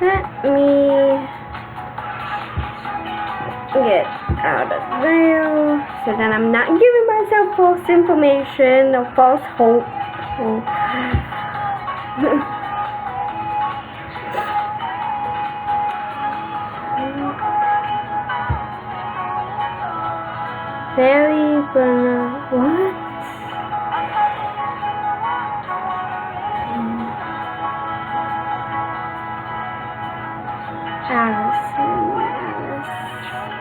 Let me get out of there so that I'm not giving myself false information or false hope. Very gonna what? Alice.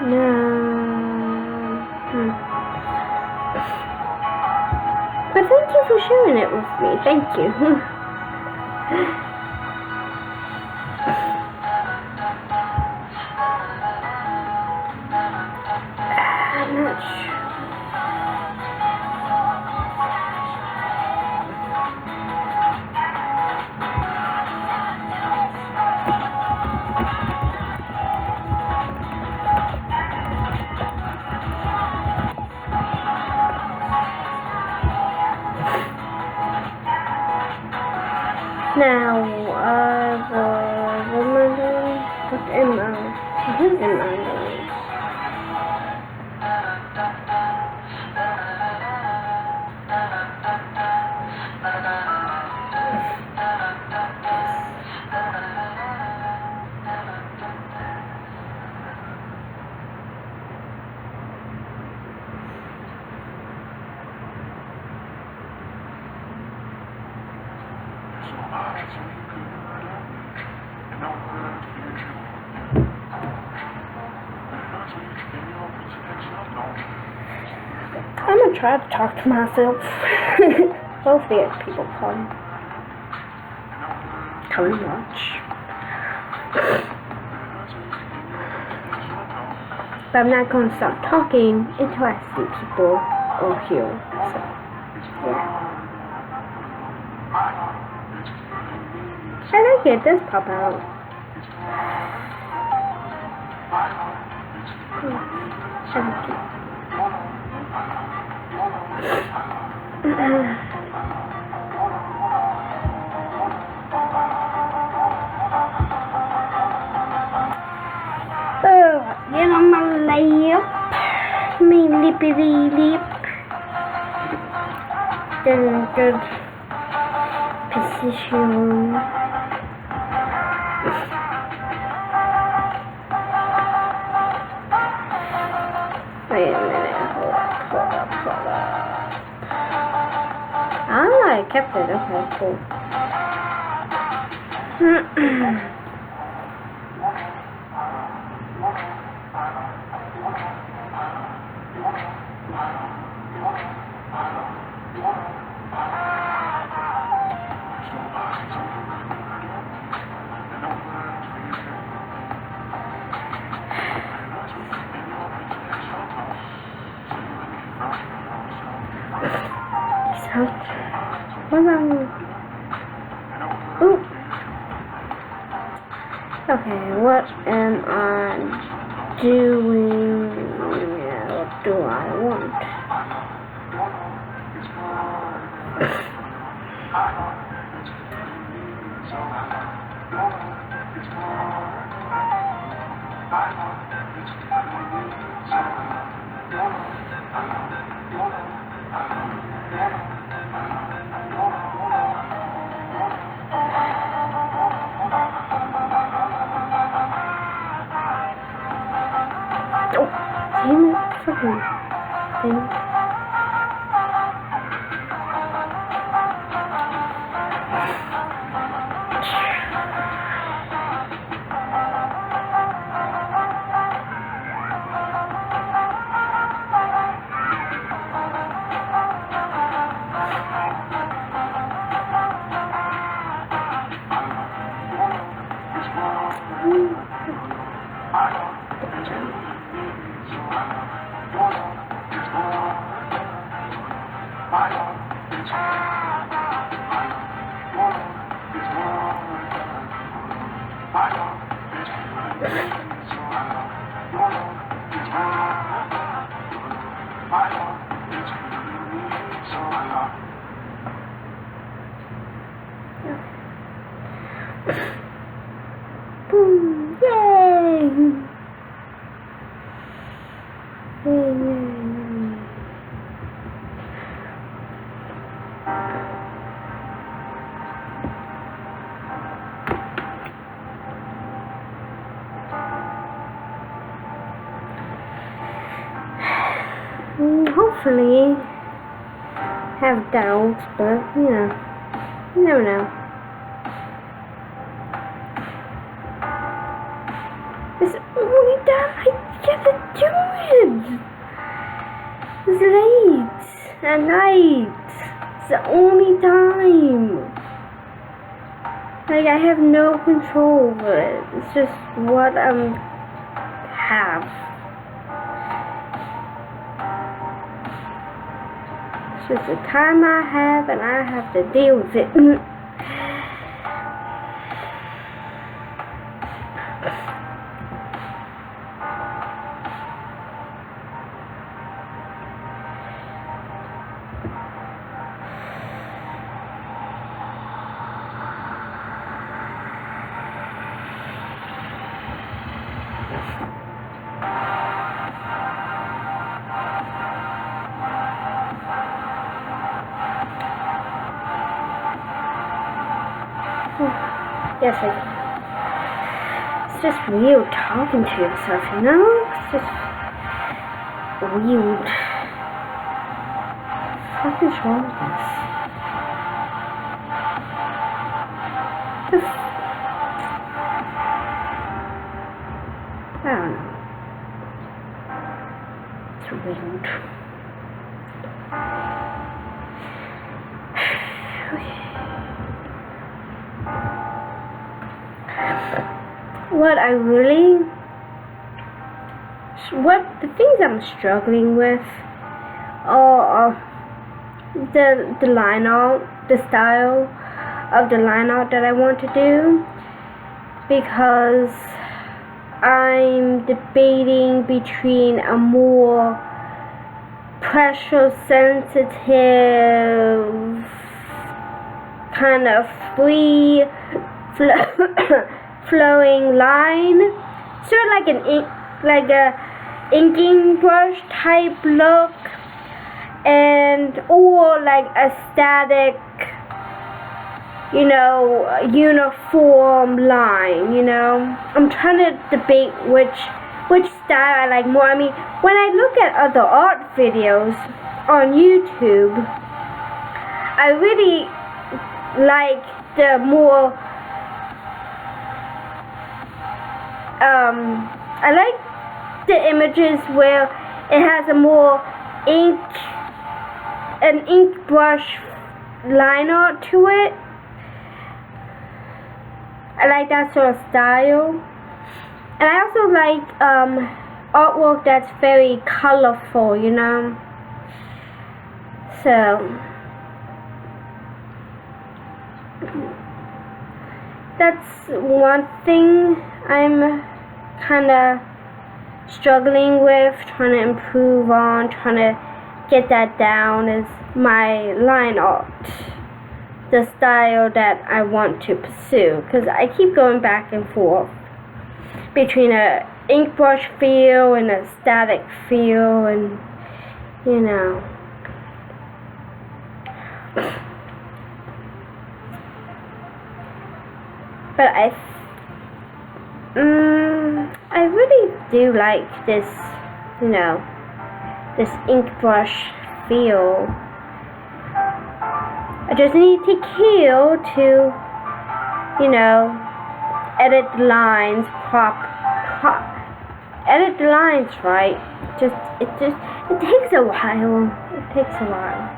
No. But thank you for sharing it with me. Thank you. I'm not sure. Now, what am I doing? What am I doing? I'm gonna try to talk to myself. Hopefully people come and watch. But I'm not gonna stop talking until I see people or heal. So, yeah. I like it. Does pop out. Get on my lap, my lippity lip. Get in a good position. Wait a minute, hold up. Ah, I kept it, okay, cool. Ooh. Okay, what am I doing? What do I want? Damn it, fucking thing. Boom! Yay! Hopefully have doubts, but you know, you never know. It's only time I gotta do it. It's late at night. It's the only time. Like I have no control over it. It's just what I have. It's just the time I have, and I have to deal with it. Yes, it's just weird talking to yourself, you know? It's just weird. What is wrong with this? I don't know. It's weird. What I really what the things I'm struggling with are the line art, the style of the line art that I want to do, because I'm debating between a more pressure sensitive kind of free flowing line, sort of like a inking brush type look, and or like a static, you know, uniform line, you know. I'm trying to debate which style I like more. I mean, when I look at other art videos on YouTube, I really like the more I like the images where it has a more an ink brush line art to it. I like that sort of style. And I also like artwork that's very colorful, you know. So that's one thing I'm kind of struggling with, trying to improve on, trying to get that down, is my line art, the style that I want to pursue, because I keep going back and forth between a ink brush feel and a static feel, and you know. But I really do like this, you know, this ink brush feel. I just need to kill to, you know, edit the lines edit the lines right. It takes a while. It takes a while.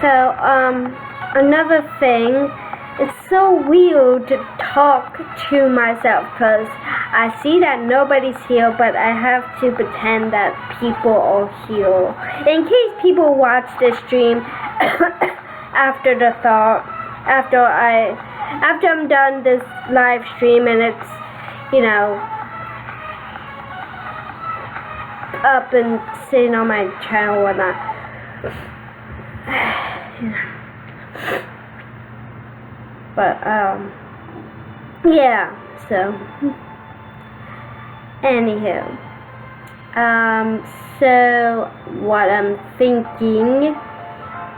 So, another thing, it's so weird to talk to myself, because I see that nobody's here, but I have to pretend that people are here, in case people watch this stream after I'm done this live stream and it's, you know, up and sitting on my channel or whatnot. But yeah, so anywho, so what I'm thinking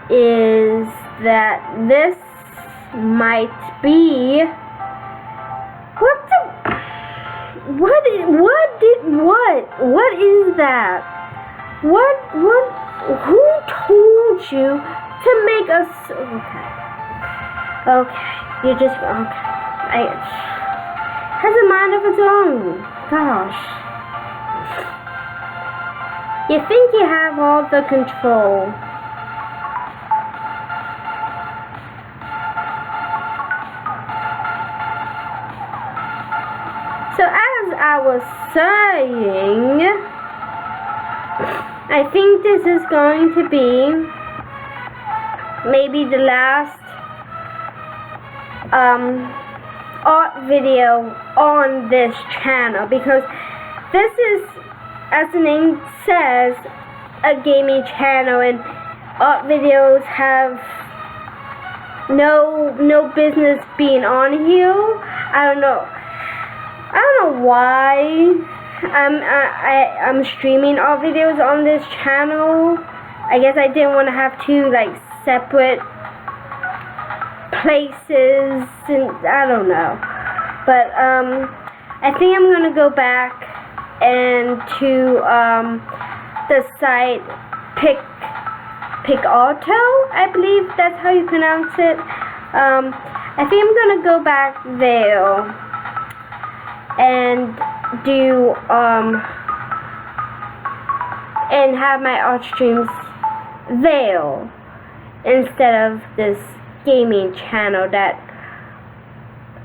is that this might be what is that? Who told you to make us? Okay, you just has a mind of its own. Gosh, you think you have all the control. So as I was saying, I think this is going to be maybe the last art video on this channel, because this is, as the name says, a gaming channel, and art videos have no business being on here. I don't know why I'm streaming art videos on this channel. I guess I didn't want to have two like separate places, and I don't know. But I think I'm gonna go back and to the site Picauto, I believe that's how you pronounce it. I think I'm gonna go back there and do and have my art streams there instead of this gaming channel that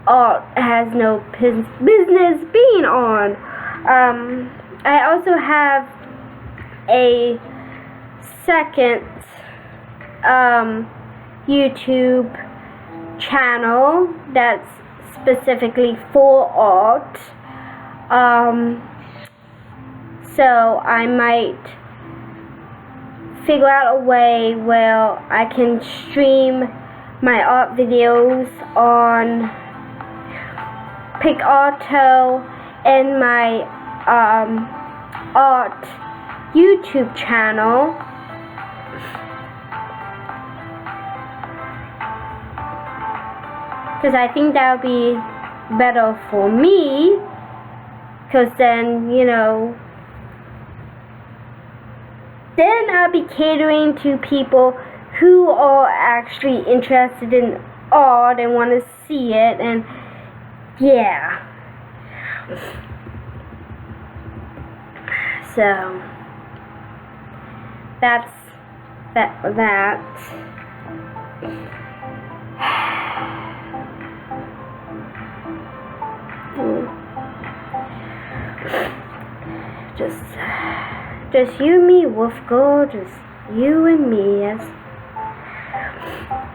art has no business being on. I also have a second YouTube channel that's specifically for art. So I might figure out a way where I can stream my art videos on Picauto and my art YouTube channel. Because I think that would be better for me. Because then, you know, then I'll be catering to people who are actually interested in art and want to see it, and yeah. So that's that. Just you and me, Wolf Girl, just you and me,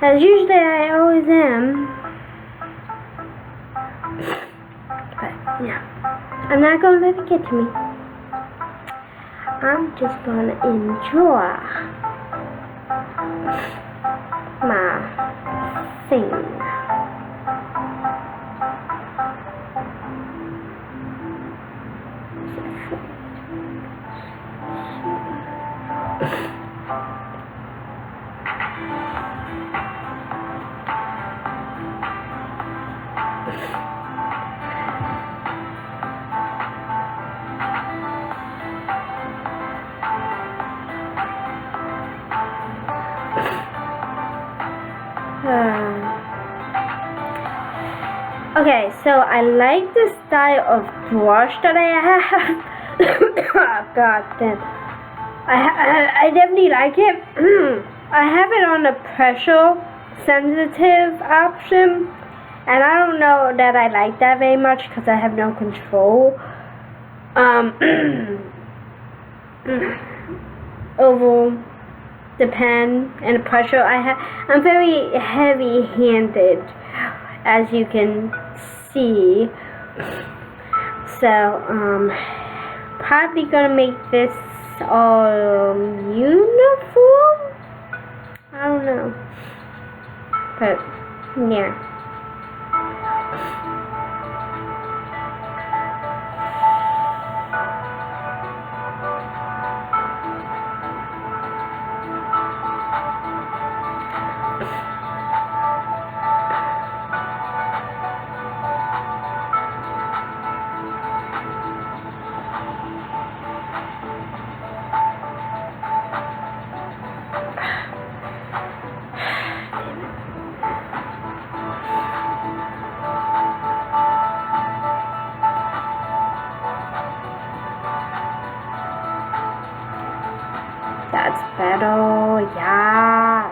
as usually I always am. But yeah, I'm not gonna let it get to me. I'm just gonna enjoy my thing. Okay, so I like the style of brush that I have. Oh, God damn. I definitely like it. I have it on the pressure sensitive option, and I don't know that I like that very much because I have no control over the pen and the pressure. I'm very heavy-handed, as you can see. So probably gonna make this uniform. I don't know, but yeah. That's better, yeah.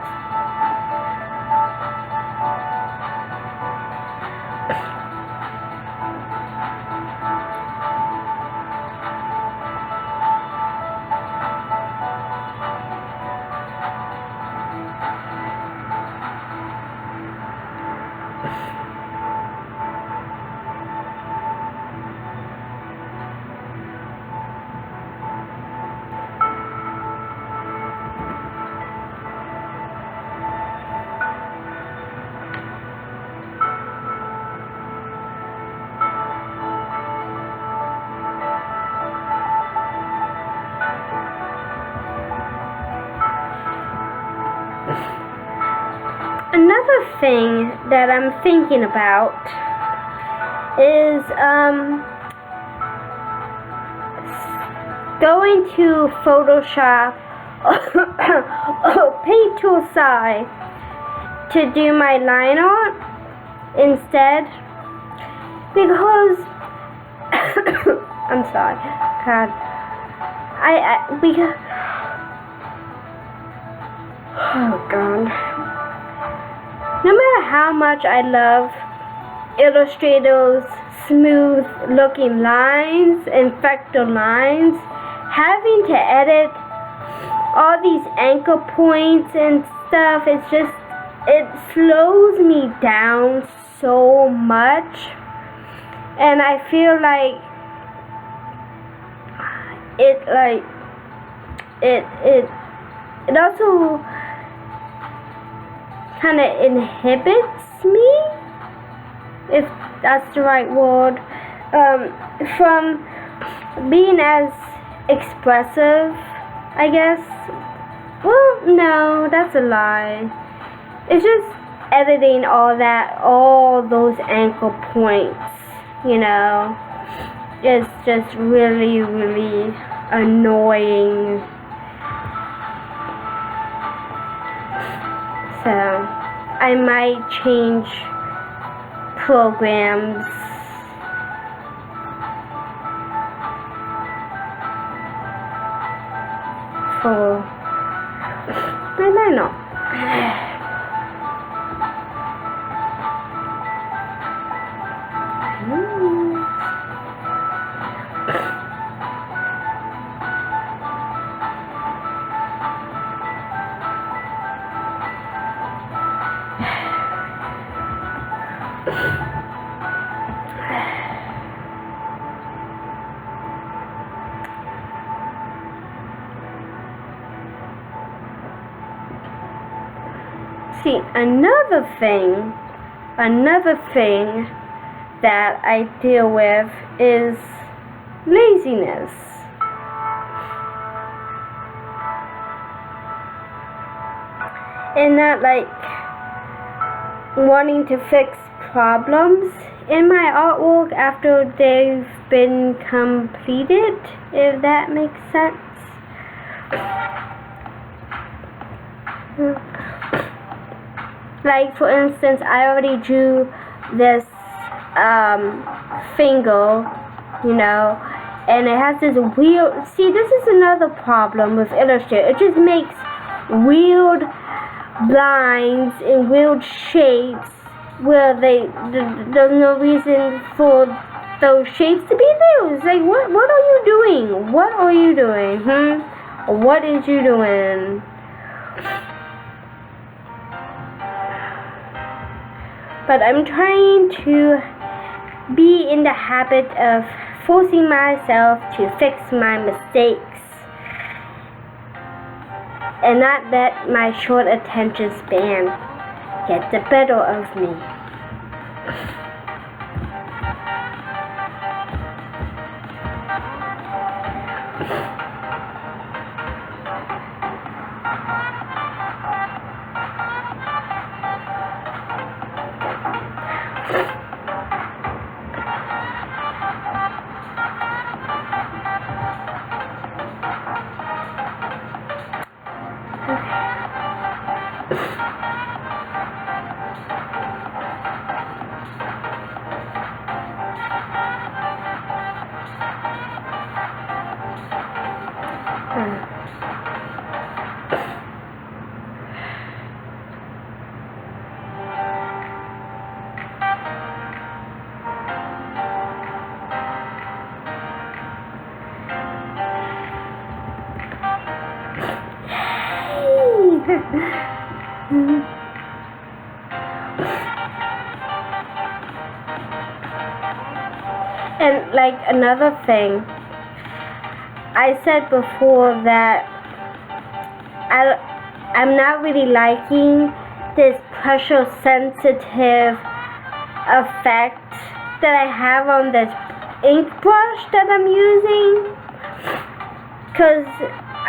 another thing that I'm thinking about is going to Photoshop or Paint Tool to do my line art instead, because I'm sorry, God, because oh God, no matter how much I love Illustrator's smooth looking lines and fractal lines, having to edit all these anchor points and stuff, it's just, it slows me down so much, and I feel like it also kind of inhibits me, if that's the right word, from being as expressive, I guess. Well, no, that's a lie. It's just editing all those anchor points, you know. It's just really, really annoying. So, I might change programs. I might not. See, another thing that I deal with is laziness. And not like wanting to fix problems in my artwork after they've been completed, if that makes sense. Like, for instance, I already drew this finger, you know, and it has this weird, see, this is another problem with Illustrator. It just makes weird lines and weird shapes where there's no reason for those shapes to be there. It's like, what are you doing? What are you doing? What is you doing? But I'm trying to be in the habit of forcing myself to fix my mistakes and not let my short attention span get the better of me. And like another thing, I said before that I'm not really liking this pressure sensitive effect that I have on this ink brush that I'm using, because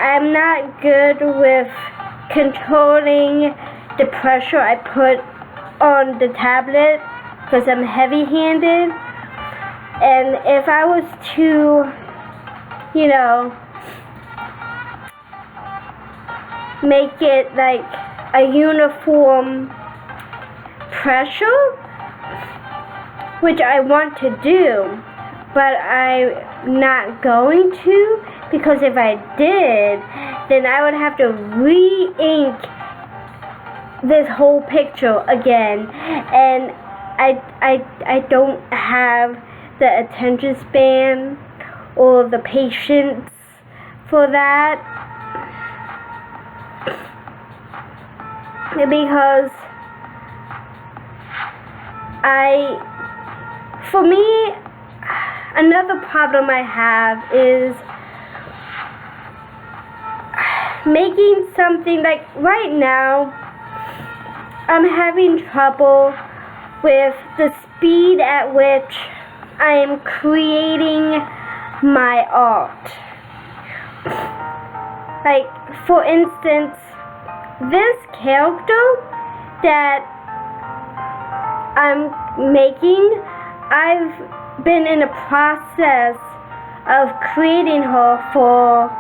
I'm not good with controlling the pressure I put on the tablet because I'm heavy-handed, and if I was to, you know, make it like a uniform pressure, which I want to do, but I'm not going to, because if I did, then I would have to re-ink this whole picture again, and I don't have the attention span or the patience for that, because for me, another problem I have is making something like right now. I'm having trouble with the speed at which I am creating my art. Like, for instance, this character that I'm making, I've been in a process of creating her for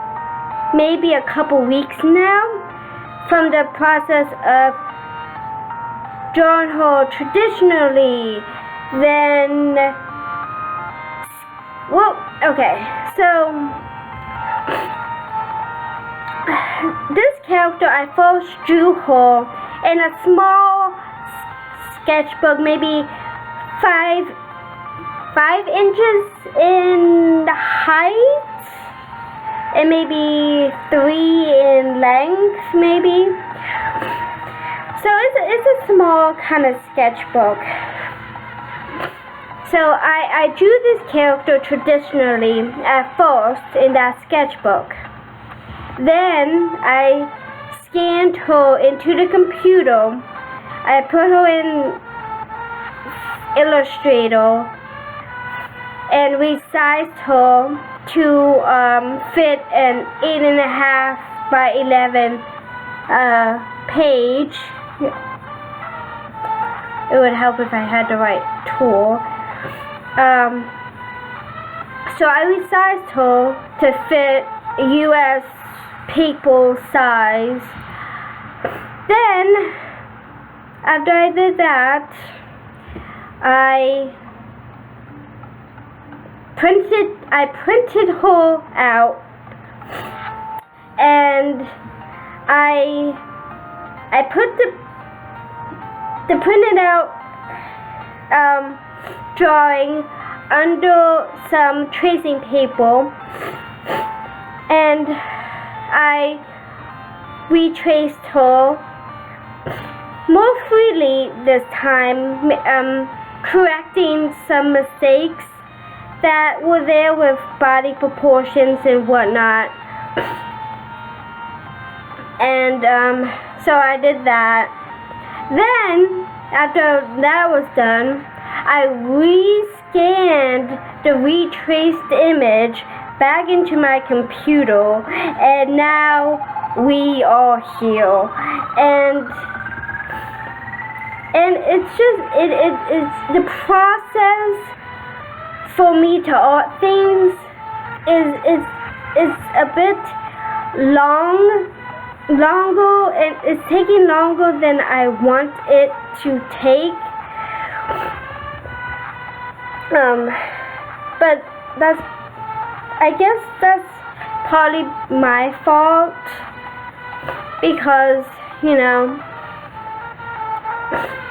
maybe a couple weeks now, from the process of drawing her traditionally, then, well, okay, so this character, I first drew her in a small sketchbook, maybe 5 inches in height, and maybe 3 in length, maybe. So it's a small kind of sketchbook. So I drew this character traditionally at first in that sketchbook. Then I scanned her into the computer. I put her in Illustrator and resized her to fit an 8.5 by 11 page. It would help if I had the right tool. So I resized her to fit US people size. Then, after I did that, I printed her out, and I put the printed out drawing under some tracing paper, and I retraced her more freely this time, correcting some mistakes that were there with body proportions and whatnot. And so I did that. Then, after that was done, I rescanned the retraced image back into my computer, and now we are here. And it's just it's the process for me to art things is a bit longer, and it's taking longer than I want it to take. But I guess that's partly my fault, because, you know,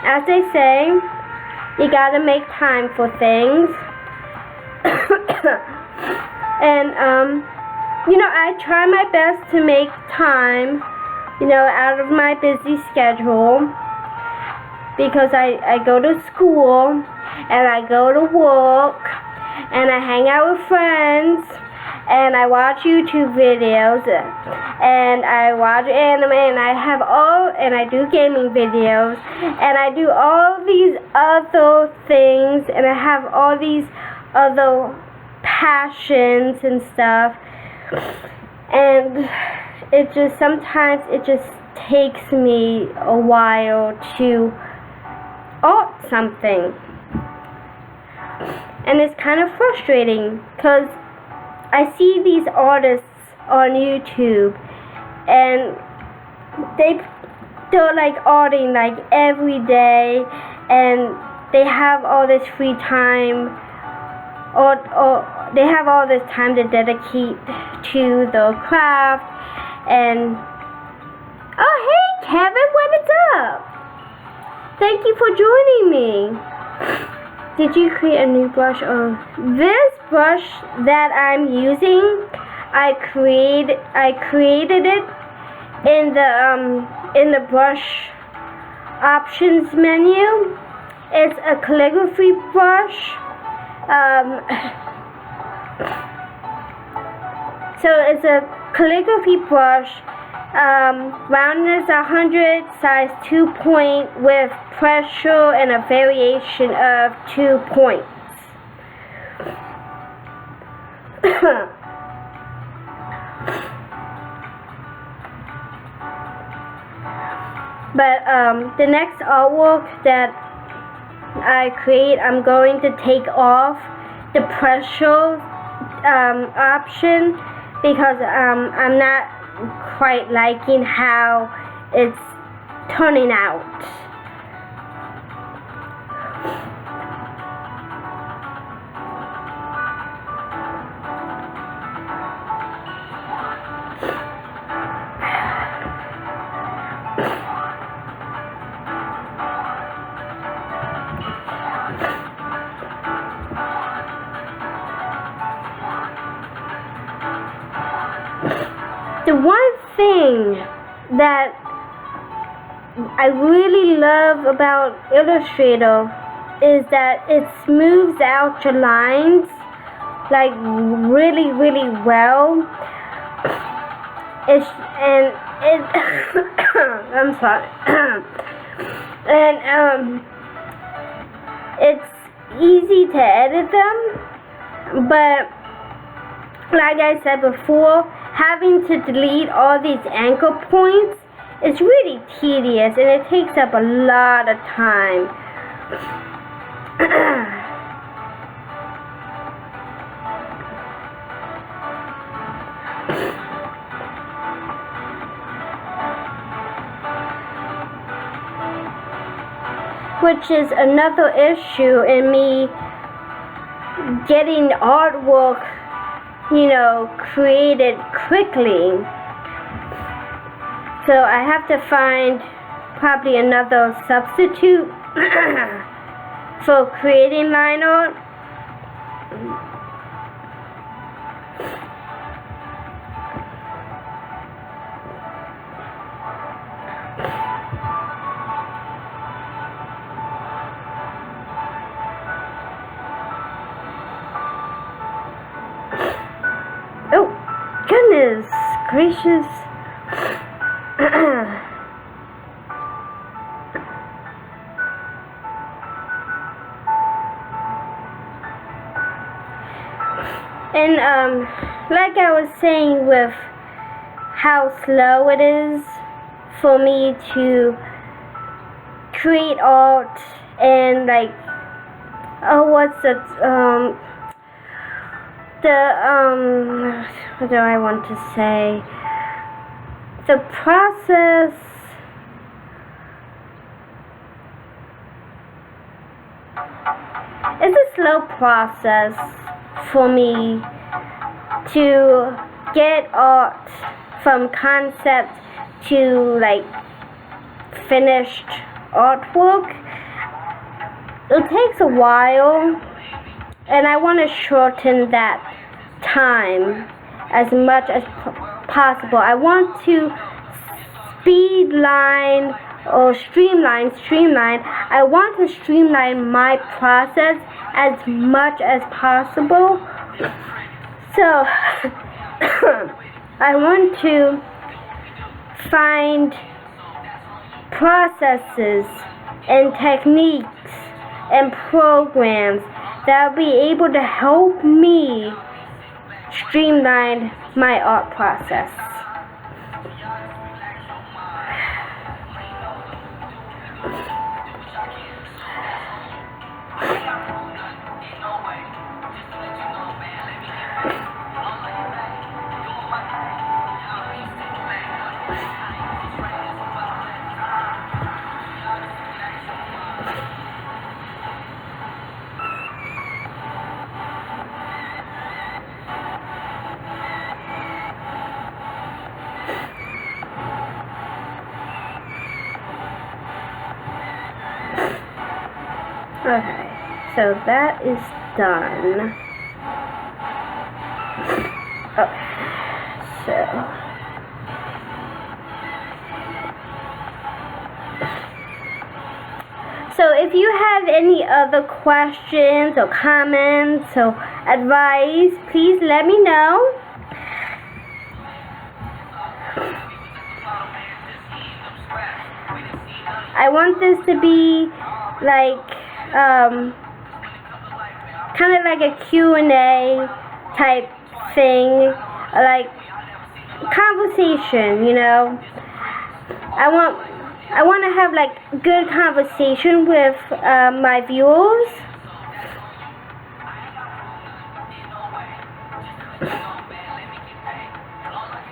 as they say, you gotta make time for things. And, you know, I try my best to make time, you know, out of my busy schedule, because I go to school, and I go to work, and I hang out with friends, and I watch YouTube videos, and I watch anime, and and I do gaming videos, and I do all these other things, and I have all these other passions and stuff, and sometimes it just takes me a while to art something. And it's kind of frustrating because I see these artists on YouTube and they're like arting like every day, and they have all this free time, or they have all this time to dedicate to the craft. And oh hey Kevin, what is up? Thank you for joining me. Did you create a new brush? Oh, this brush that I'm using, I created it in the brush options menu. It's a calligraphy brush. So it's a calligraphy brush. Roundness 100, size 2 point, with pressure and a variation of 2 points. But the next artwork that I create, I'm going to take off the pressure option because I'm not quite liking how it's turning out. The one thing that I really love about Illustrator is that it smooths out your lines like really well. I'm sorry. And it's easy to edit them, but like I said before, having to delete all these anchor points is really tedious and it takes up a lot of time. Which is another issue in me getting artwork, you know, created quickly. So I have to find probably another substitute for creating line art. Oh, goodness gracious. And like I was saying with how slow it is for me to create art and like, oh, what's it, what do I want to say? The process it's a slow process for me to get art from concept to like finished artwork. It takes a while, and I want to shorten that time as much as possible. I want to streamline. I want to streamline my process as much as possible. So I want to find processes and techniques and programs that will be able to help me streamline my art process. Okay, so that is done. Okay, so if you have any other questions or comments or advice, please let me know. I want this to be like kind of like a Q&A type thing, like conversation, you know. I want to have like good conversation with my viewers.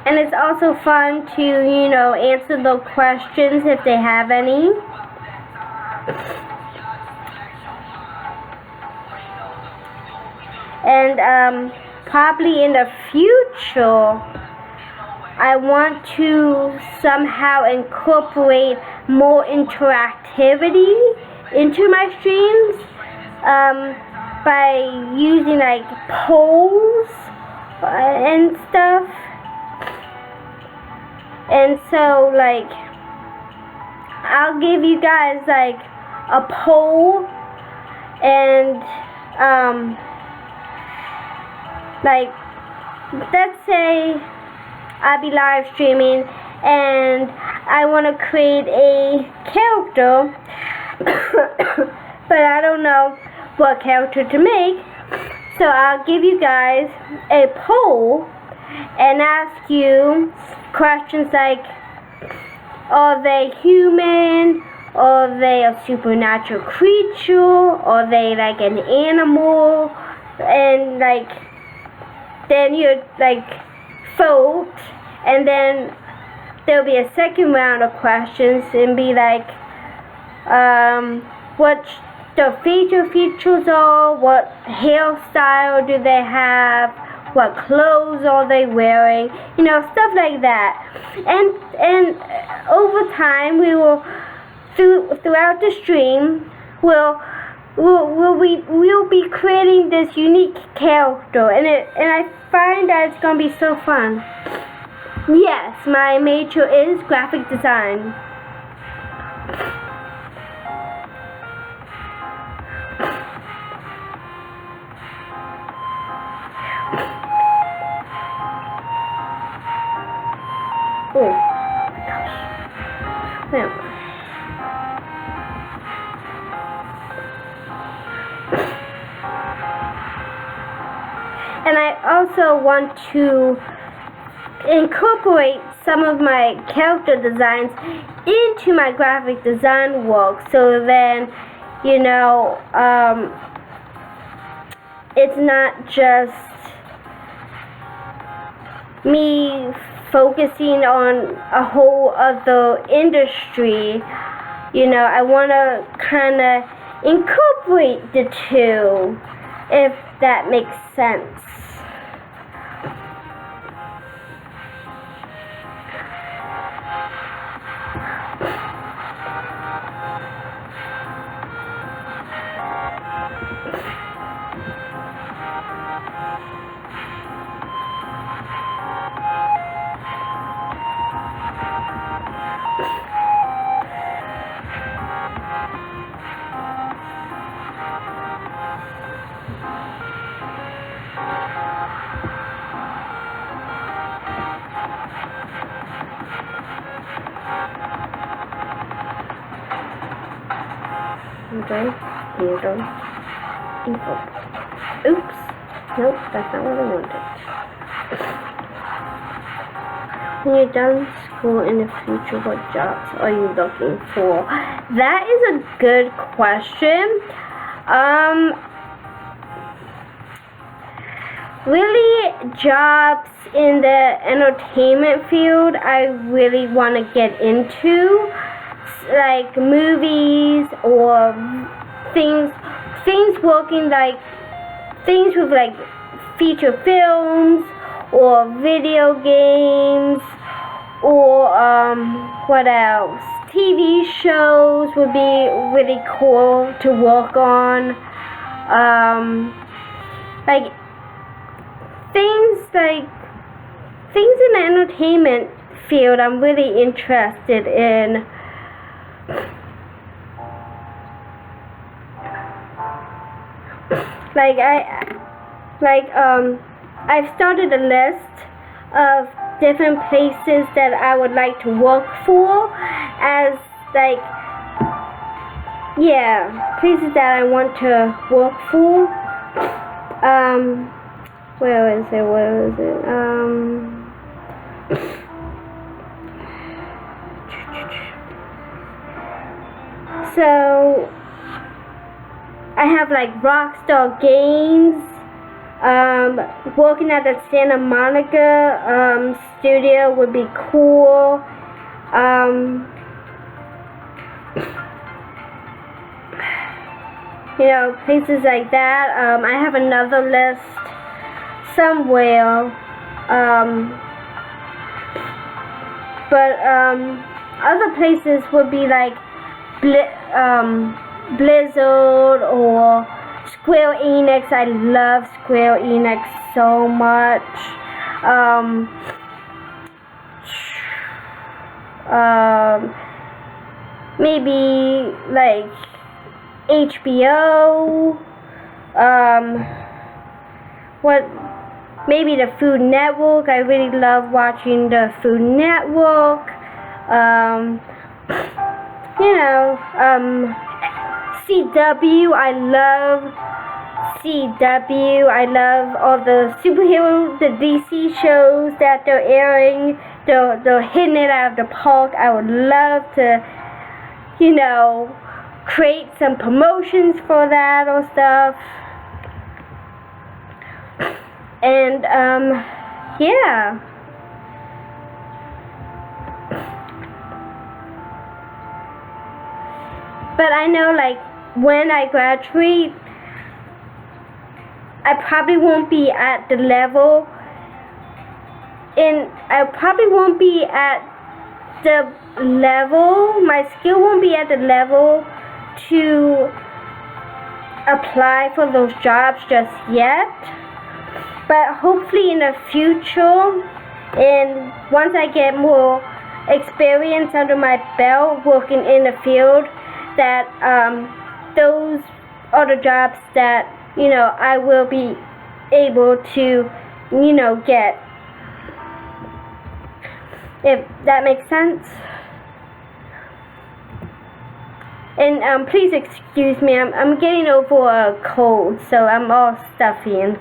And it's also fun to, you know, answer the questions if they have any. And probably in the future, I want to somehow incorporate more interactivity into my streams by using like polls and stuff. And so like I'll give you guys like a poll, and like let's say I'll be live streaming and I want to create a character but I don't know what character to make, so I'll give you guys a poll and ask you questions like, are they human? Are they a supernatural creature? Are they like an animal? And like then you like vote, and then there'll be a second round of questions and be like what the features are, what hairstyle do they have, what clothes are they wearing, you know, stuff like that. And over time we will throughout the stream we'll be creating this unique character, and I find that it's gonna be so fun. Yes, my major is graphic design. Oh my gosh. Anyway. And I also want to incorporate some of my character designs into my graphic design work, so then, you know, it's not just me focusing on a whole other industry. You know, I want to kind of incorporate the two, if that makes sense. Handle, info. Oops. Nope, that's not what I wanted. When you're done school in the future, what jobs are you looking for? That is a good question. Really, jobs in the entertainment field I really want to get into, like movies or things working like things with like feature films or video games, or what else, TV shows would be really cool to work on. Like things in the entertainment field I'm really interested in. I've started a list of different places that I would like to work for, as places that I want to work for. Where is it? So I have Rockstar Games, working at the Santa Monica studio would be cool. Places like that. I have another list somewhere, but other places would be Blizzard or Square Enix. I love Square Enix so much. Maybe HBO. Maybe the Food Network. I really love watching the Food Network. CW. I love CW. I love all the superhero, the DC shows that they're airing. They're hitting it out of the park. I would love to, create some promotions for that or stuff. And yeah. But I know when I graduate, I probably won't be at the level, my skill won't be at the level to apply for those jobs just yet. But hopefully in the future, and once I get more experience under my belt working in the field, that those are the jobs that I will be able to get, if that makes sense. And please excuse me, I'm getting over a cold, so I'm all stuffy and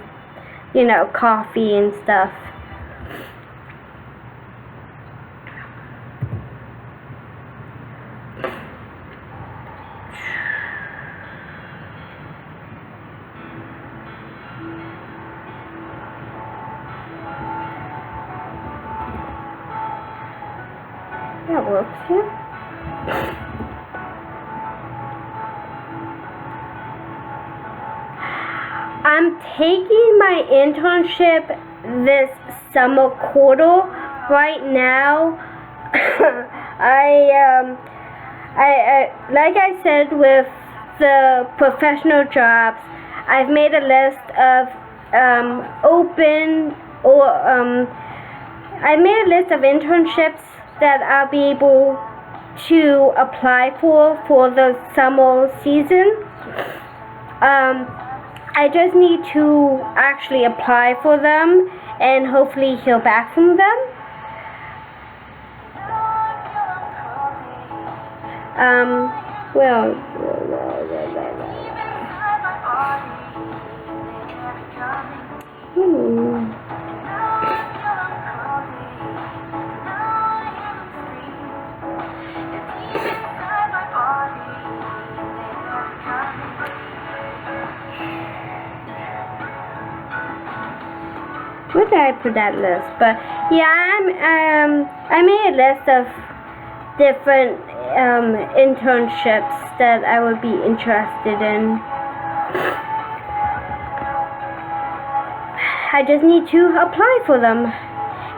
coffee and stuff. That works, yeah. I'm taking my internship this summer quarter. Right now, I like I said with the professional jobs, I've made a list of I made a list of internships that I'll be able to apply for the summer season. I just need to actually apply for them and hopefully hear back from them. Where did I put that list? But yeah, I made a list of different internships that I would be interested in. I just need to apply for them.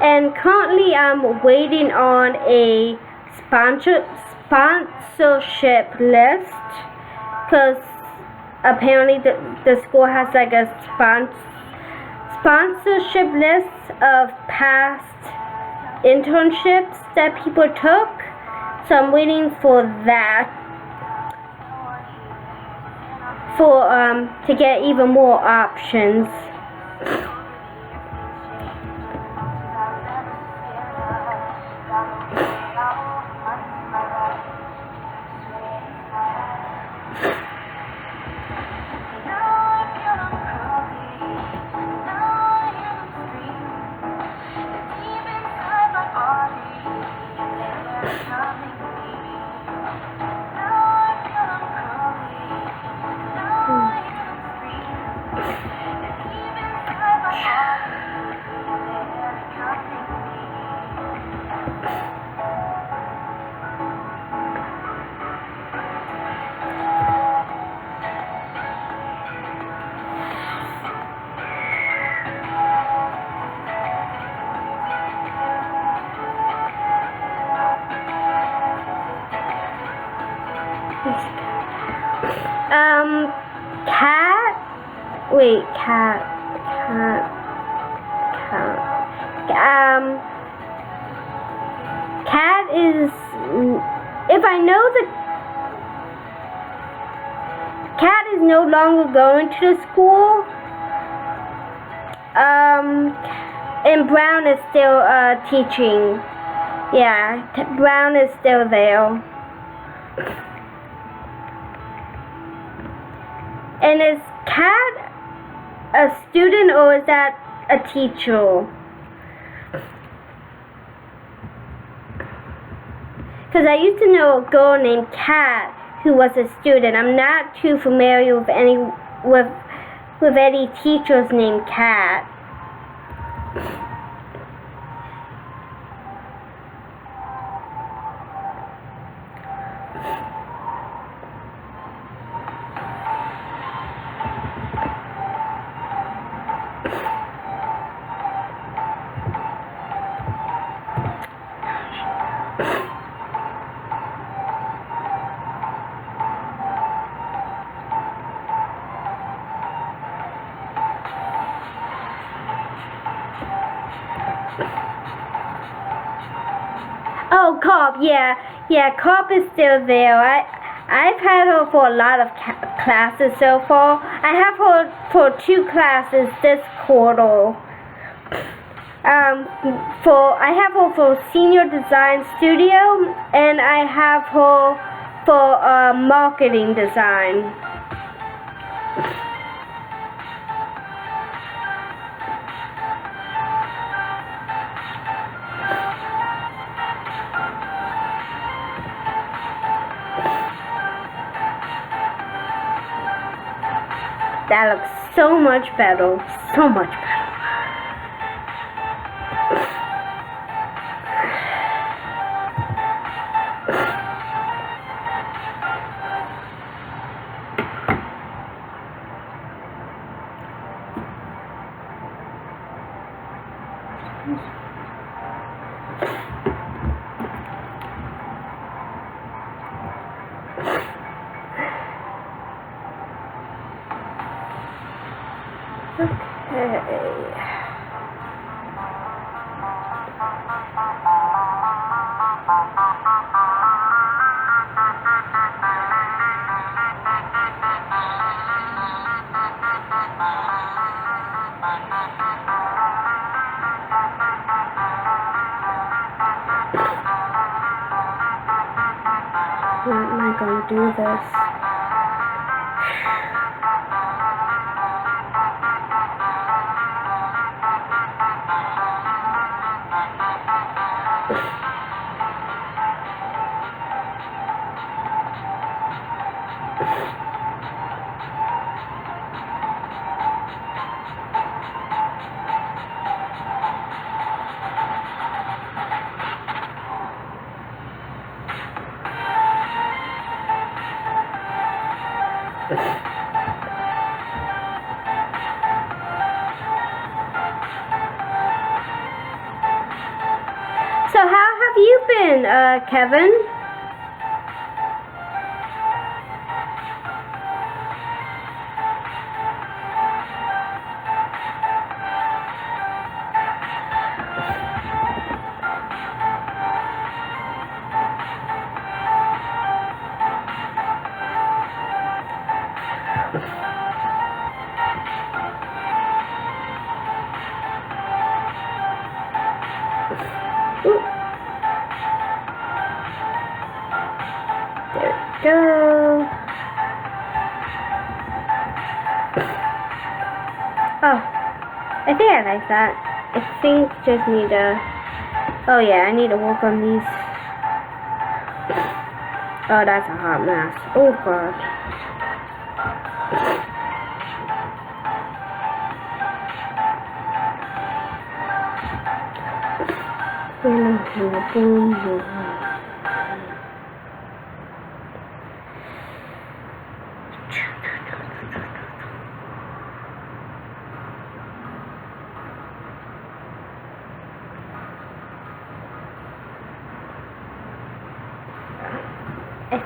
And currently I'm waiting on a sponsorship sponsorship list, because apparently the school has like a sponsorship list of past internships that people took. So I'm waiting for that to get even more options. Cat is, if I know the Cat is no longer going to the school, and Brown is still teaching. Yeah, Brown is still there. And is Cat a student or is that a teacher? Because I used to know a girl named Cat who was a student. I'm not too familiar with any teachers named Cat. Oh, Cobb, yeah, Cobb is still there. I've had her for a lot of classes so far. I have her for 2 classes this quarter. I have her for Senior Design Studio, and I have her for Marketing Design. That looks so much better. So much better. How am I going to do this? So how have you been, Kevin? go. Oh, I think I like that. I think just need to. Oh yeah, I need to work on these. Oh, that's a hot mess. Oh god. I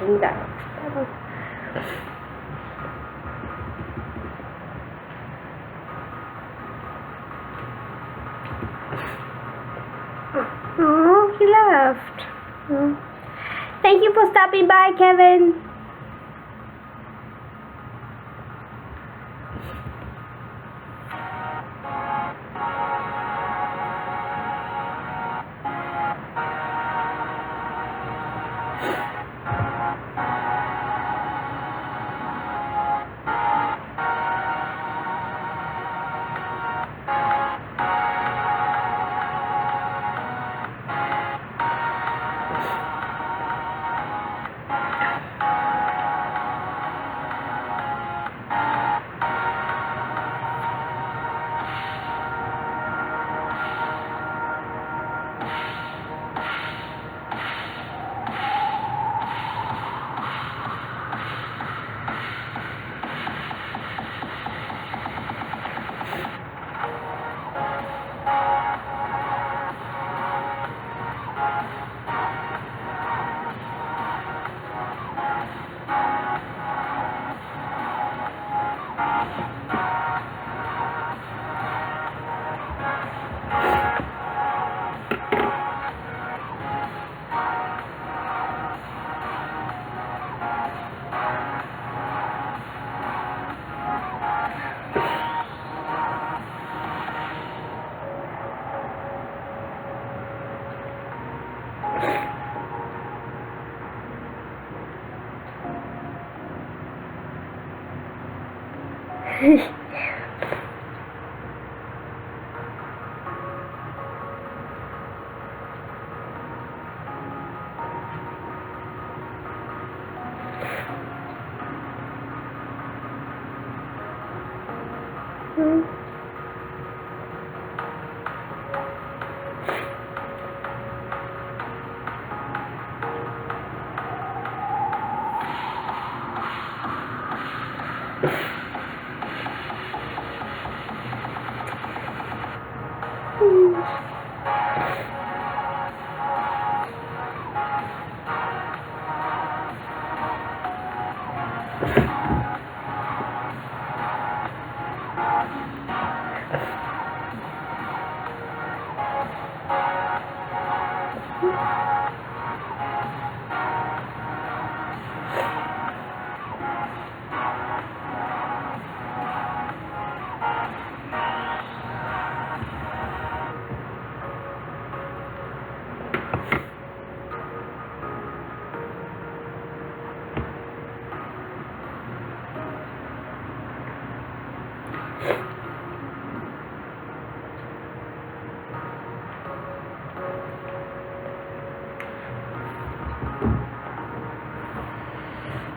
think that looks better. Oh, he left. Oh. Thank you for stopping by, Kevin.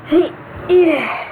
Hey, yeah.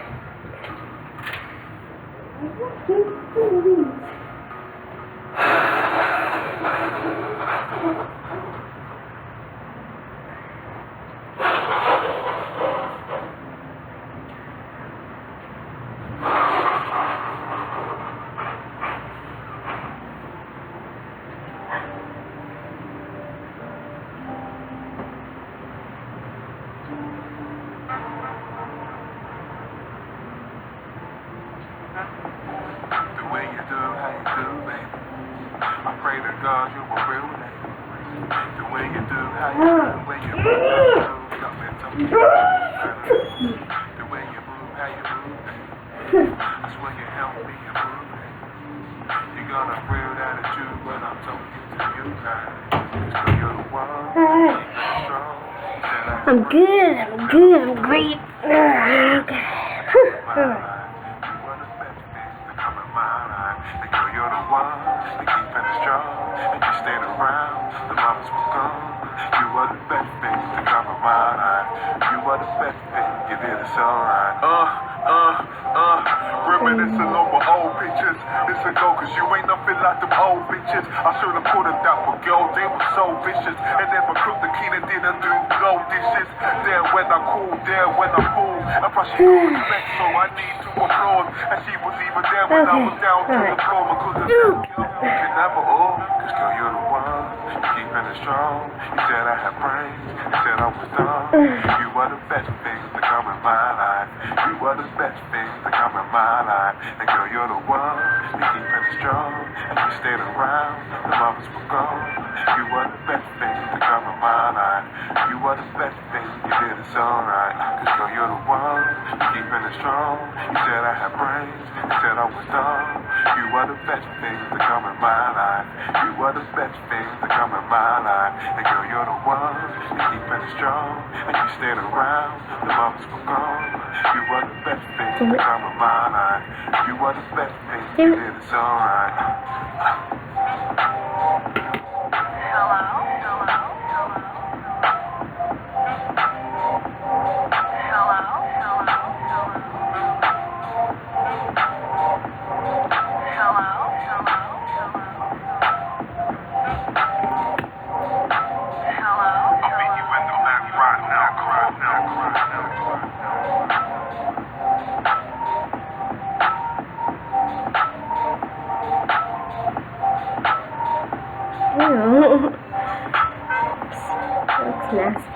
The way you do, how you do, baby. I pray to God you a real nigga. The way you do, how you do, the way you move, got me talking. The way you move, how you move, baby. I swear you help me improve, baby. You got a real attitude when I'm talking to you, baby. So you're the one, keep it strong. Said I I'm good. I'm good. I'm great. You're the one that keeping it strong, and you stayed around. The mamas were gone. You are the best thing to come in my life. You are the best thing. You did it so right. Reminiscing over old pictures. It's a go, cause you ain't nothing like them old bitches. I should've put it that for girl, they were so vicious. And never cooked the keen and didn't do gold dishes. There when I cool, there when I fool. I probably no respect, so I need to applaud. And she was even there when I was down to the floor. Because of that, girl, you can never all. Cause girl, you're the one, keeping it strong. You said I had brains, you said I was dumb. You are the best thing to come in my life. You are the best thing to come in my life. And girl, you're the one, you keeping it strong. And you stayed around, the mothers were gone. You are the best thing to come in my life. You are the best thing, you did it so right. Cause girl, you're the one, you keeping it strong. You said I had brains, you said I was dumb. You are the best thing to come in my life. You are the best thing to come in my life. And girl, you're the one, you keeping it strong. And you stayed around, the mothers were gone. You are the best thing to come in my life. You are the best thing, you did it so right. That's nasty.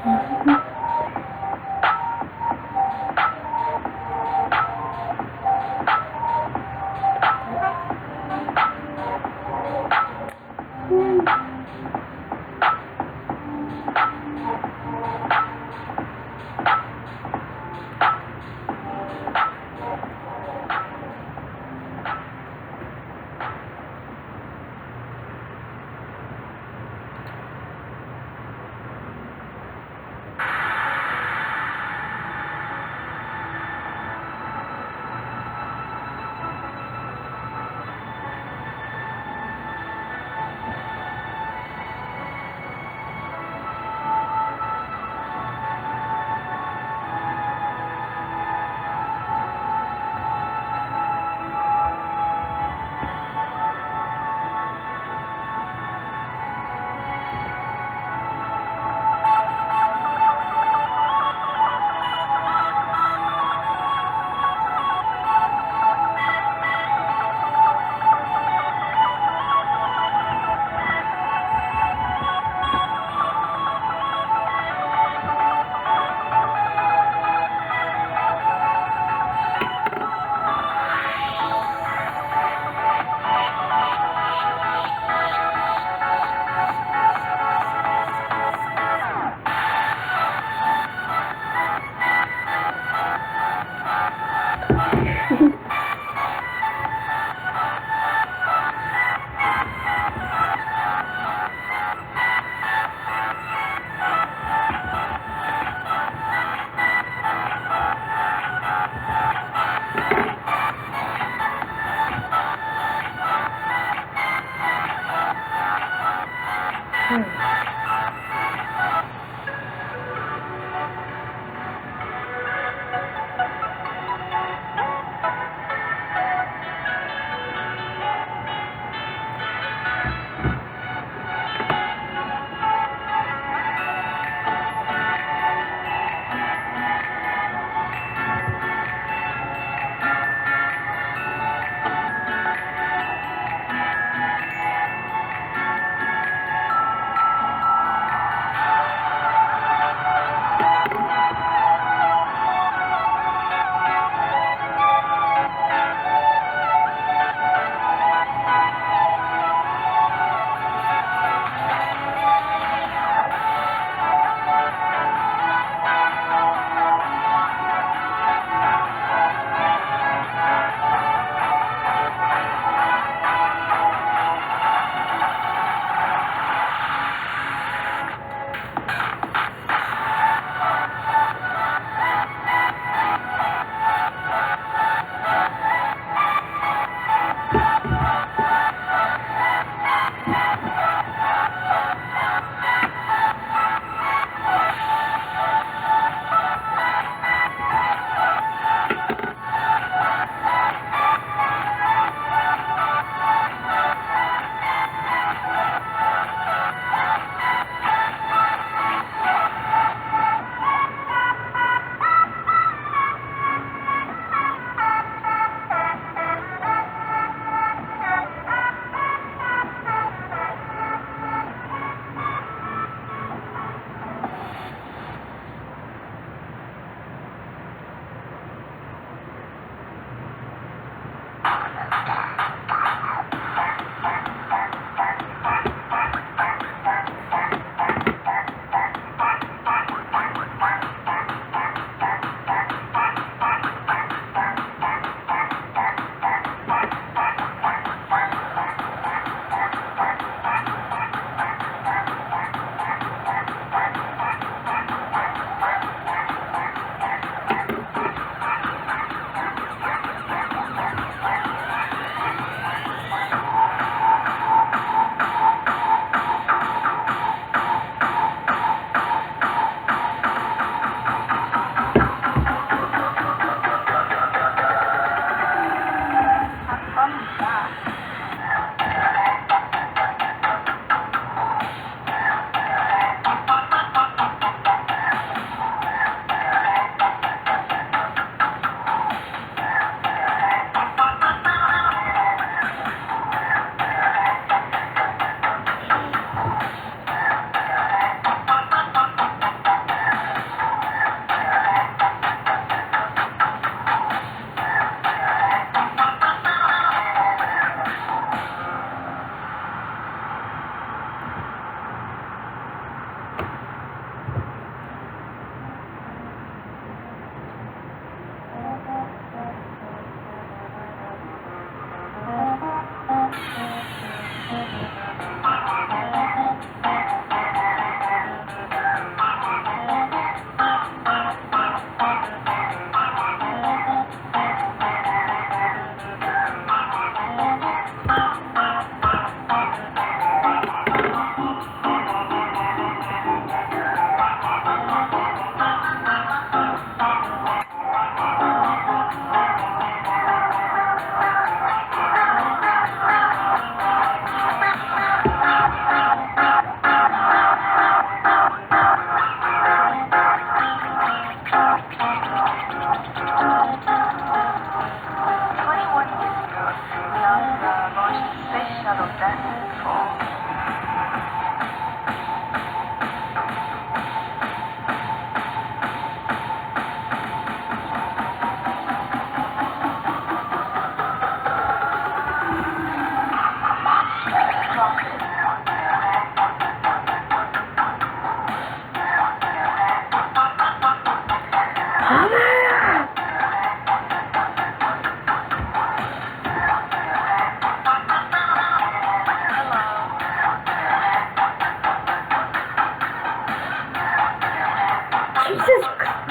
Jesus Christ.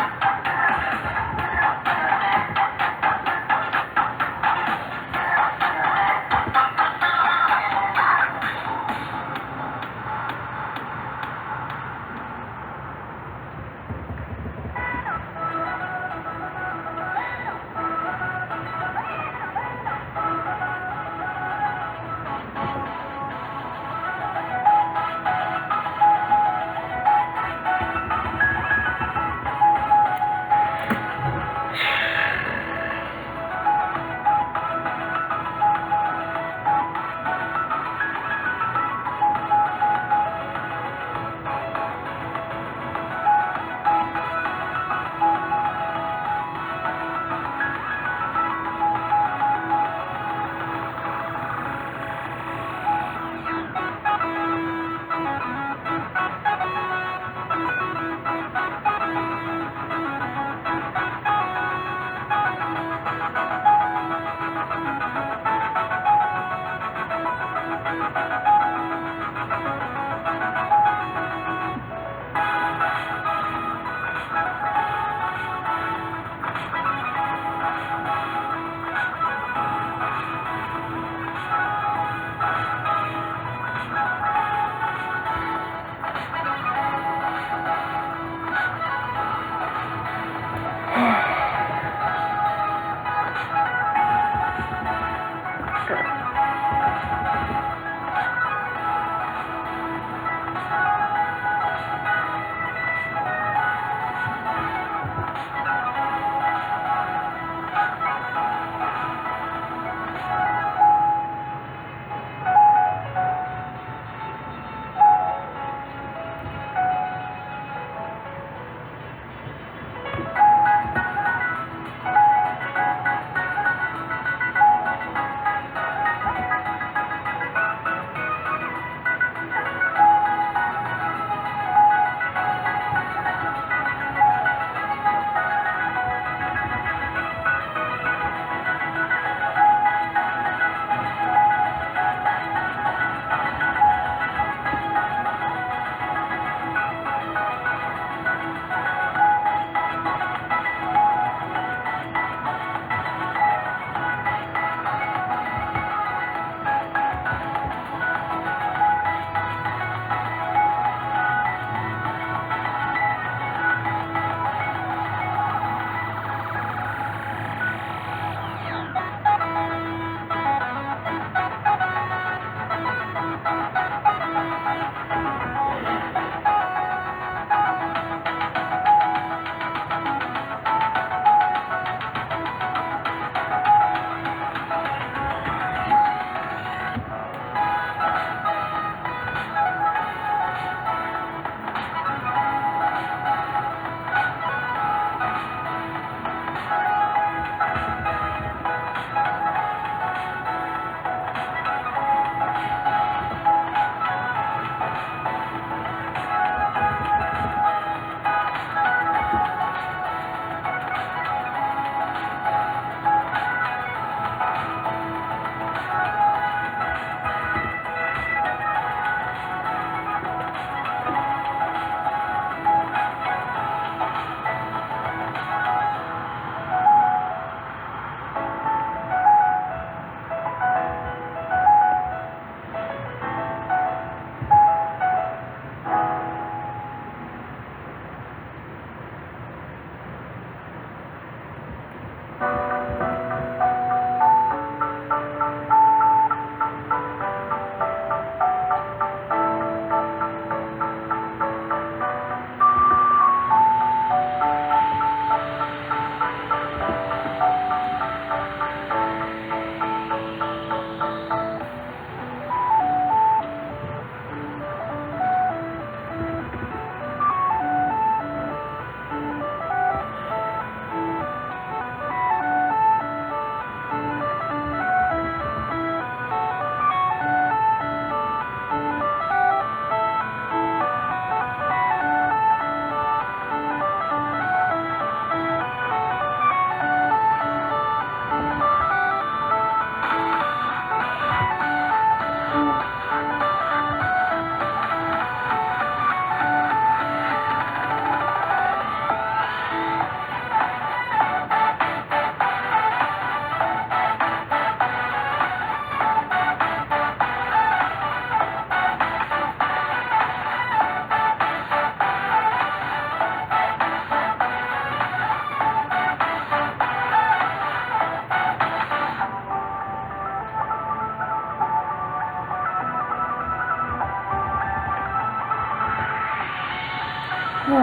Ankle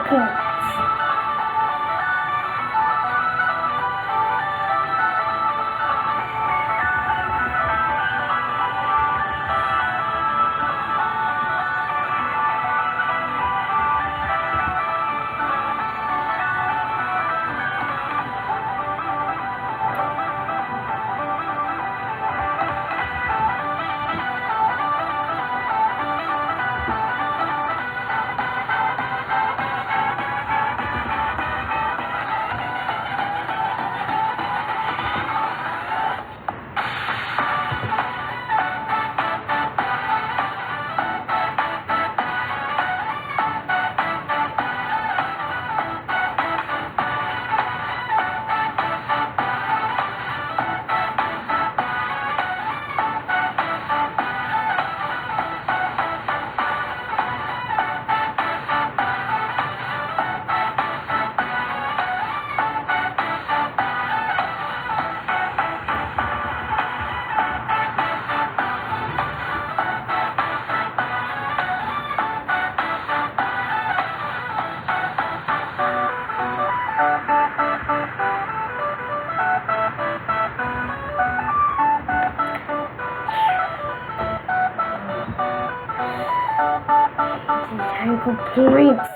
point. Ankle points.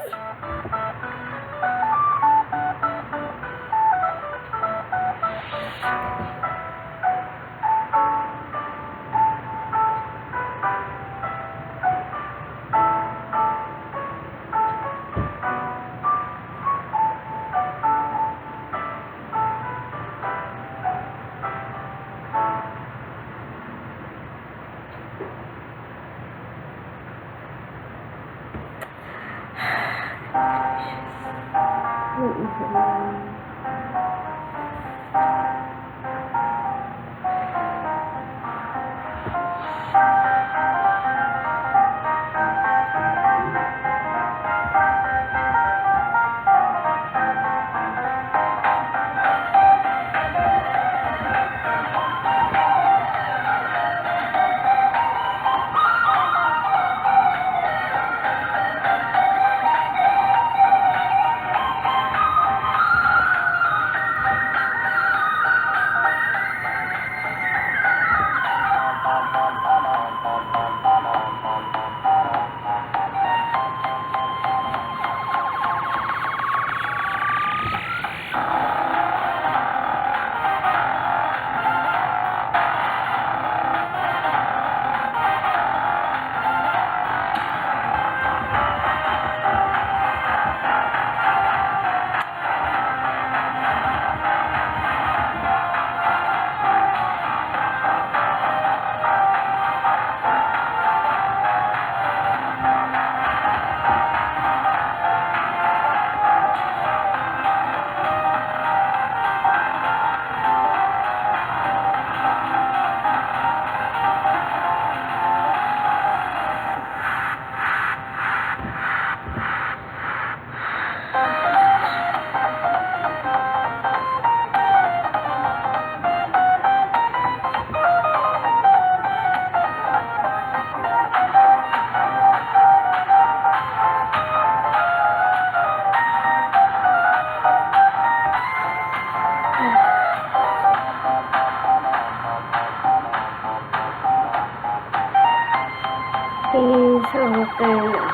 Please open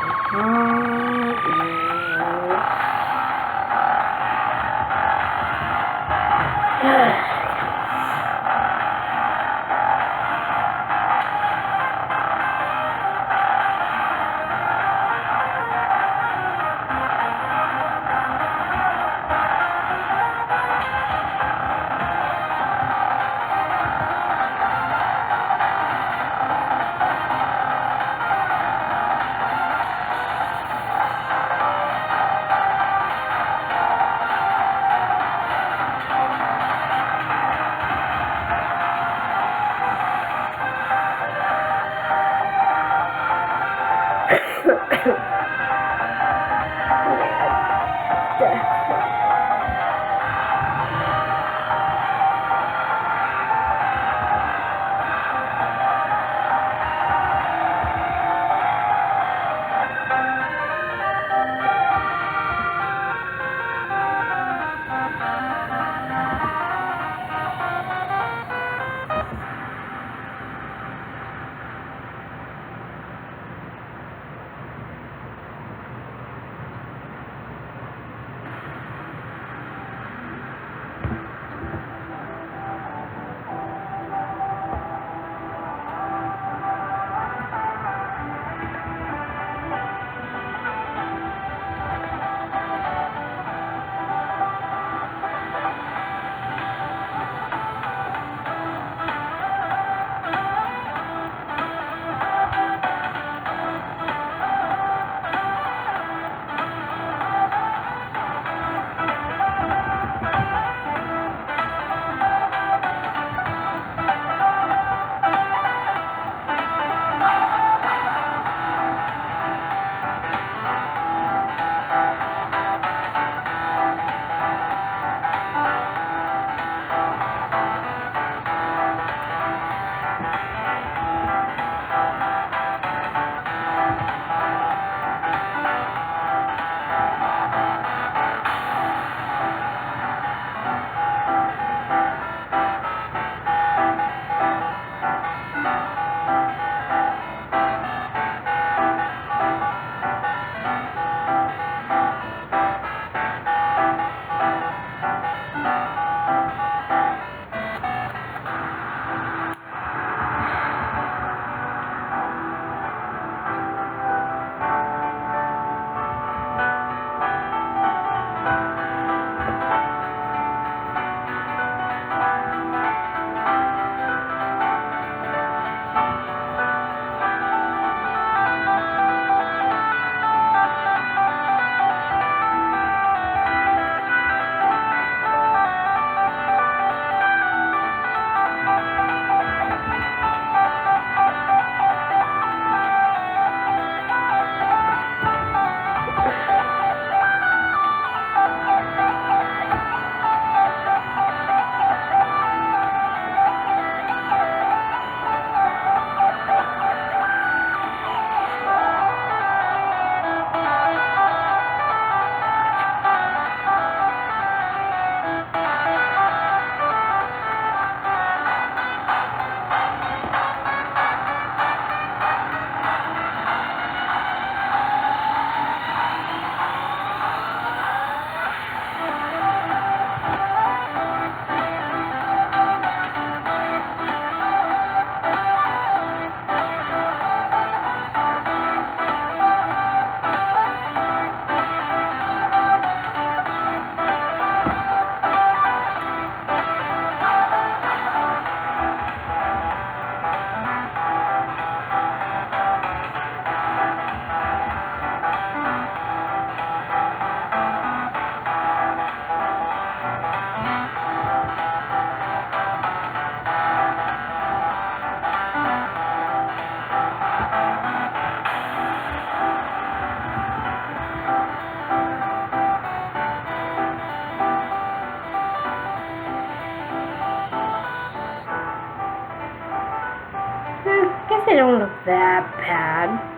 Guess they don't look that bad.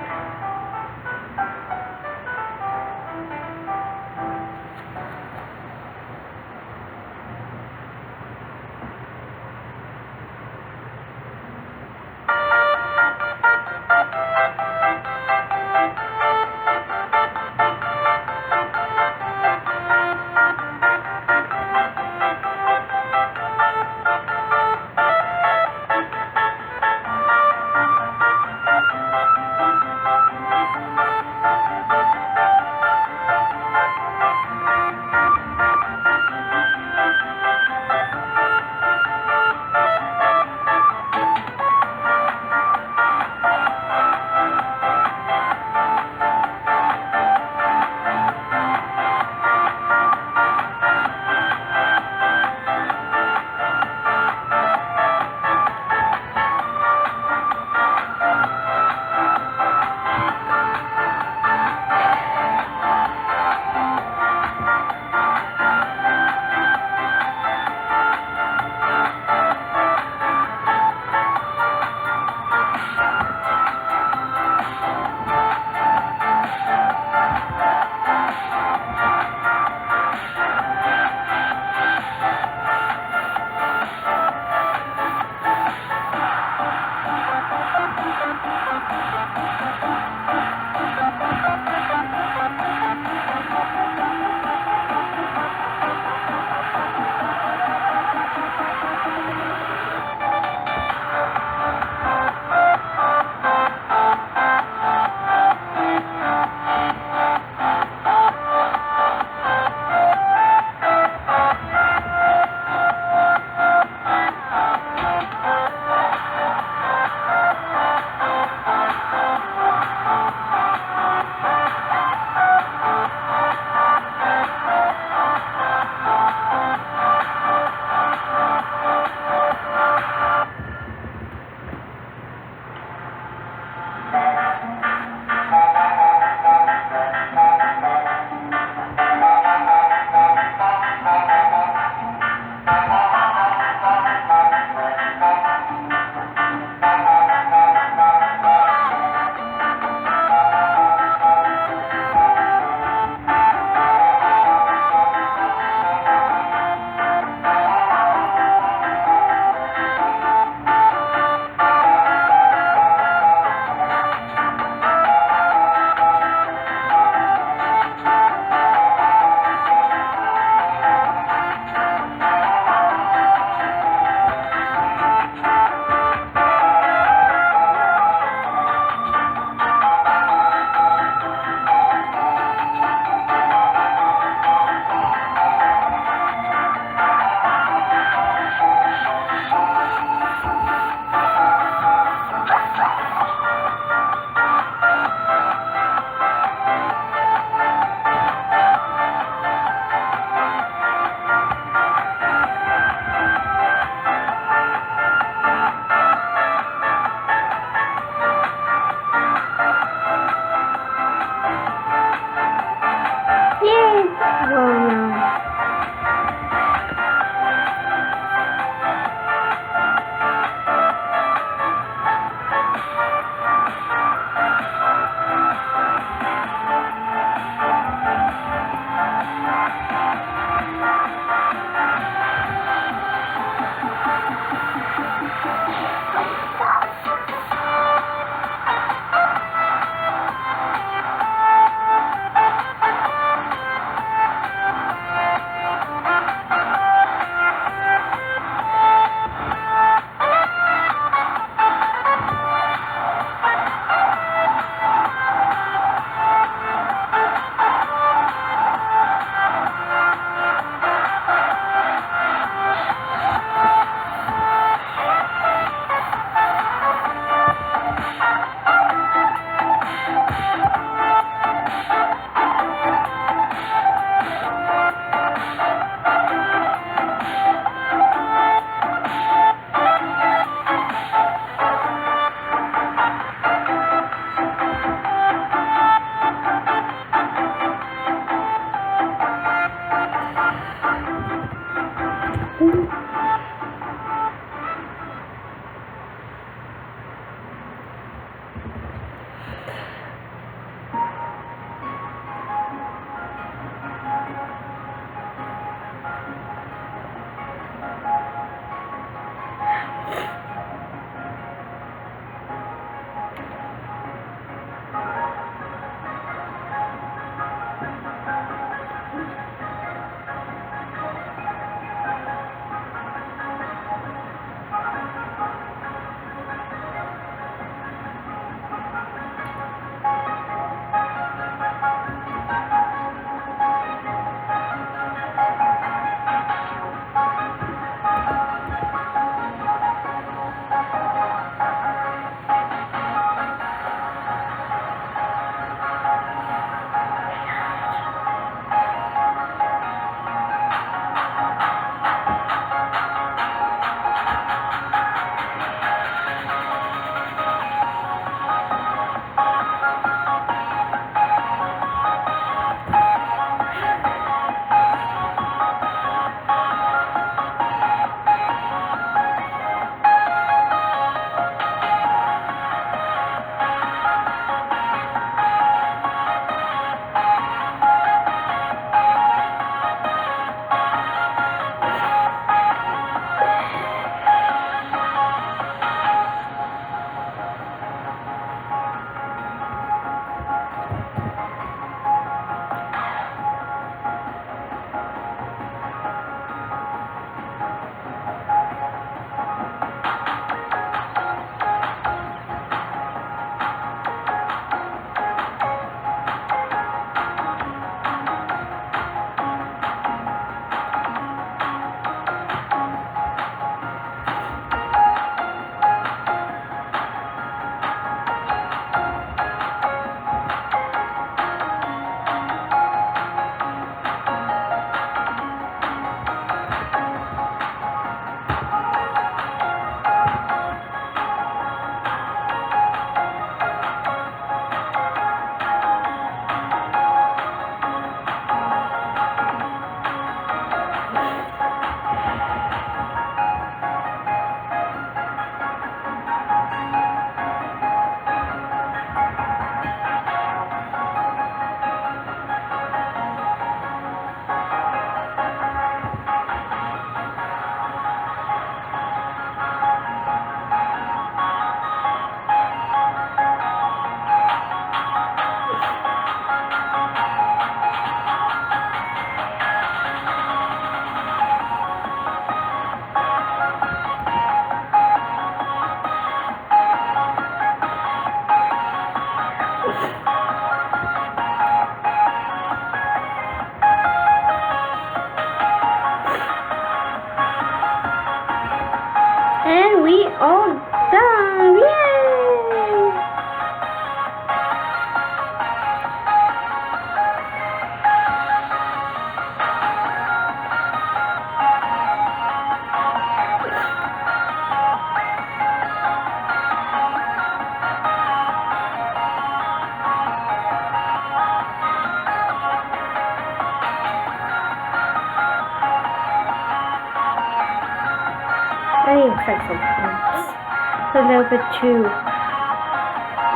I think it's like a little bit too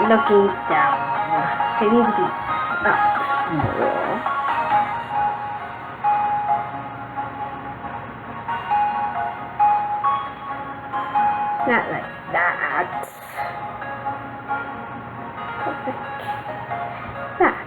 looking down. They need to be up more. Not like that. Perfect. That.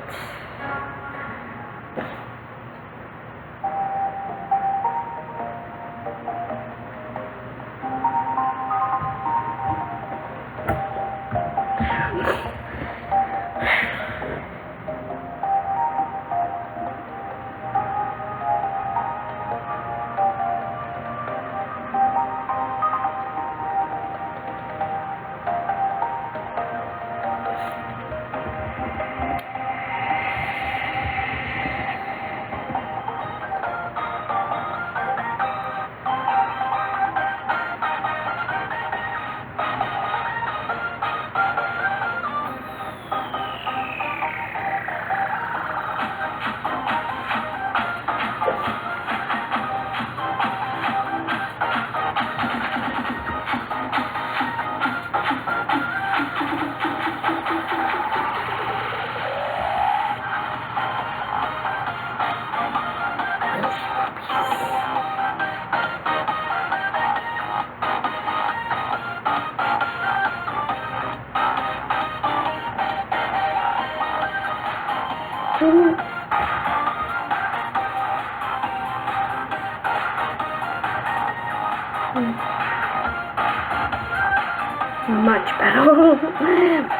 Much better.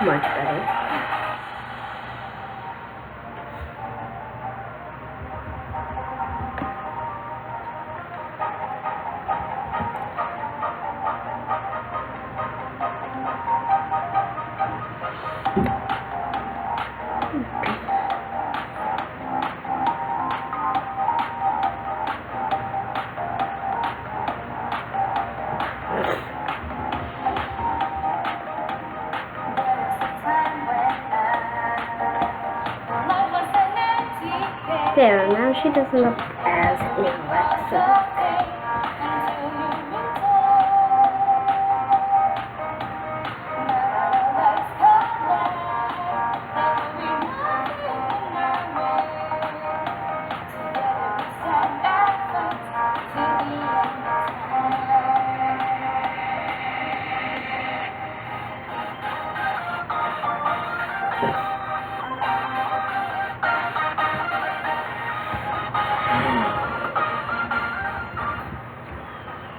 Much better. There, now she doesn't look as anorexic.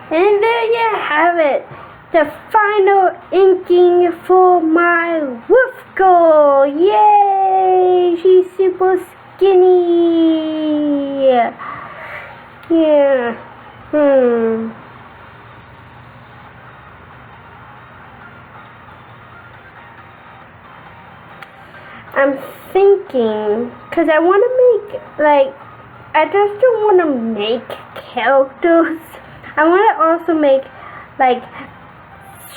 And there you have it, the final inking for my Wolf Girl. Yay! She's super skinny. Yeah. I'm thinking, because I want to make, like, I just don't want to make characters. I want to also make, like,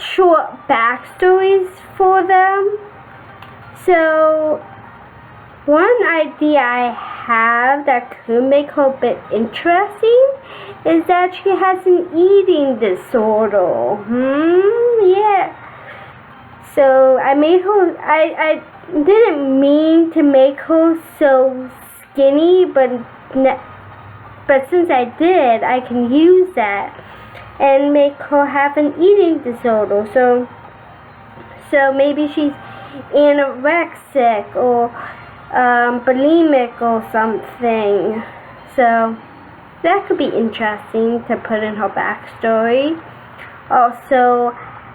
short backstories for them. So, one idea I have that could make her a bit interesting is that she has an eating disorder. Yeah. So, I made her, I didn't mean to make her so skinny, but since I did, I can use that and make her have an eating disorder. So maybe she's anorexic or bulimic or something. So that could be interesting to put in her backstory. Also,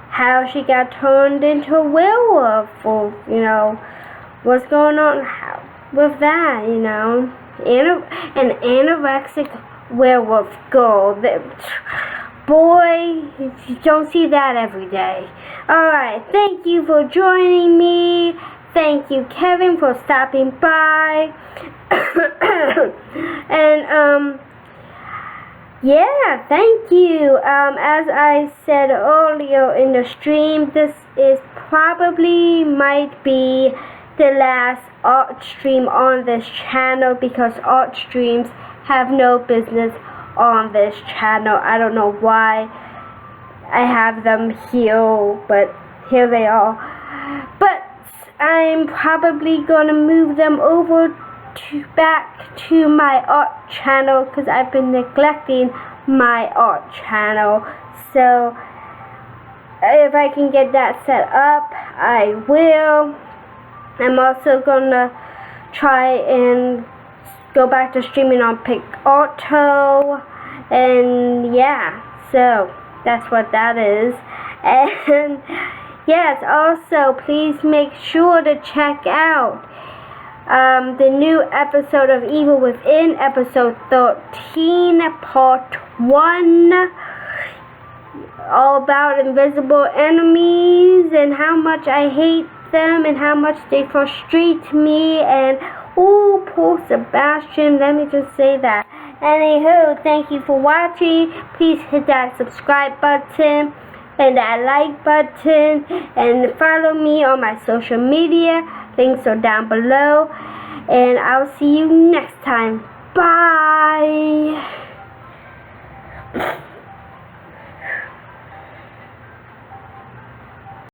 how she got turned into a werewolf, or, you know, what's going on with that, you know. An anorexic werewolf girl. Boy, you don't see that every day. Alright, thank you for joining me. Thank you, Kevin, for stopping by. And, yeah, thank you. As I said earlier in the stream, this is probably might be the last art stream on this channel, because art streams have no business on this channel. I don't know why. I have them here, but here they are. But I'm probably gonna move them over back to my art channel because I've been neglecting my art channel. So if I can get that set up, I will. I'm also gonna try and go back to streaming on PicArto, and yeah, so that's what that is. And yes, also please make sure to check out the new episode of Evil Within, episode 13, part 1, all about invisible enemies and how much I hate them and how much they frustrate me. And oh, poor Sebastian, let me just say that. Anywho, thank you for watching. Please hit that subscribe button and that like button, and follow me on my social media. Links are down below, and I'll see you next time. Bye.